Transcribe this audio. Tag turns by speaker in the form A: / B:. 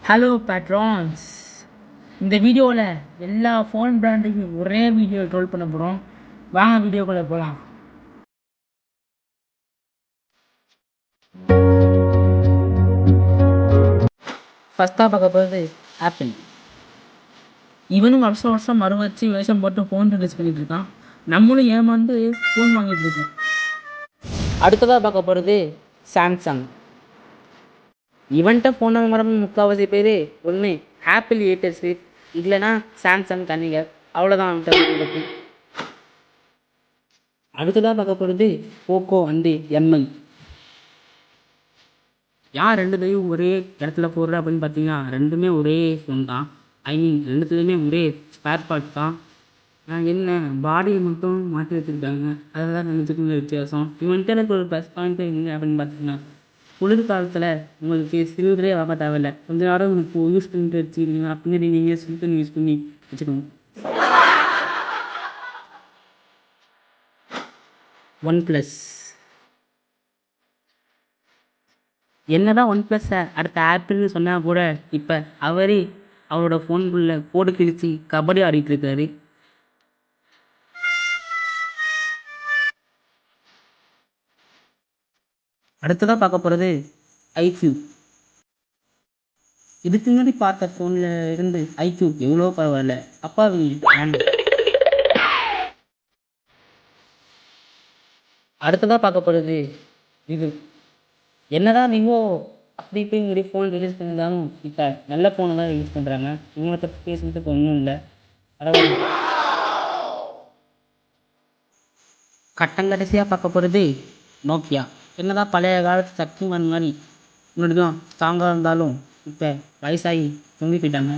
A: Hello பேட்ரான்ஸ். இந்த வீடியோவில் எல்லா ஃபோன் பிராண்டையும் ஒரே வீடியோ ட்ரோல் பண்ண போகிறோம். வாங்க வீடியோக்குள்ளே போகலாம். ஃபஸ்ட்டாக பார்க்க போகிறது ஆப்பிள். இவனும் வருஷம் வருஷம் மறுவச்சு வேஷம் போட்டு ஃபோன் ரிலீஸ் பண்ணிகிட்டு இருக்கான். நம்மளும் ஏமாந்து ஃபோன் வாங்கிட்டு இருக்கோம். அடுத்ததாக பார்க்க போகிறது சாம்சங். இவன்கிட்ட ஃபோன் வாங்குறவங்க முக்கால்வாசி பேர் ஒன்று ஆப்பிள் ஹேட்டர்ஸு, இல்லைன்னா சாம்சங் தண்ணிகள், அவ்வளோதான் அவன்கிட்ட. அடுத்ததாக பார்க்க போகிறது போக்கோ அண்டு எம்எல். யார் ரெண்டு பேரும் ஒரே இடத்துல போடுற அப்படின்னு பார்த்தீங்கன்னா ரெண்டுமே ஒரே ஃபோன் தான். ஐ மீன் ரெண்டுத்துலேயுமே ஒரே ஸ்பேர் பார்ட்ஸ் தான். என்ன பாடியை மட்டும் மாற்றி வச்சுருக்காங்க, அதுதான் ரெண்டுத்துக்கும் வித்தியாசம். இவன்கிட்ட எனக்கு ஒரு ப்ளஸ் பாயிண்ட்டு என்ன அப்படின்னு பார்த்தீங்கன்னா, குளிர்காலத்தில் உங்களுக்கு சிலிண்டரே வாங்க தேவையில்லை. கொஞ்ச நேரம் உங்களுக்கு யூஸ் பண்ணிட்டு வச்சுக்கிட்டீங்கன்னா பின்னாடி நீங்கள் சிலிண்டர் யூஸ் பண்ணி வச்சுக்கணும். ஒன் ப்ளஸ் என்னதான் ஒன் ப்ளஸ்ஸை அடுத்த ஆப்பிள்னு சொன்னால் கூட இப்போ அவரே அவரோட ஃபோனுக்குள்ளே கோடு கிழிச்சு கபடி ஆடிட்டு இருக்காரு. அடுத்ததாக பார்க்க போகிறது ஐக்யூ. இதுக்கு முன்னாடி பார்த்த ஃபோனில் இருந்து ஐக்யூ எவ்வளோ பரவாயில்ல. அடுத்ததாக பார்க்க போகிறது இது. என்னதான் விவோ அப்படி இப்படி ஃபோன் ரிலீஸ் பண்ணியிருந்தாலும் இப்போ நல்ல ஃபோனை தான் ரிலீஸ் பண்ணுறாங்க. இவங்களை பற்றி பேசுகிறதுக்கு ஒன்றும் இல்லை. அதாவது கடைசியாக பார்க்க போகிறது நோக்கியா. என்னதான் பழைய காலத்து சக்திமான் மாதிரி முன்னாடி தான் ஸ்ட்ராங்காக இருந்தாலும் இப்போ வயசாகி தொங்கி போயிட்டாங்க.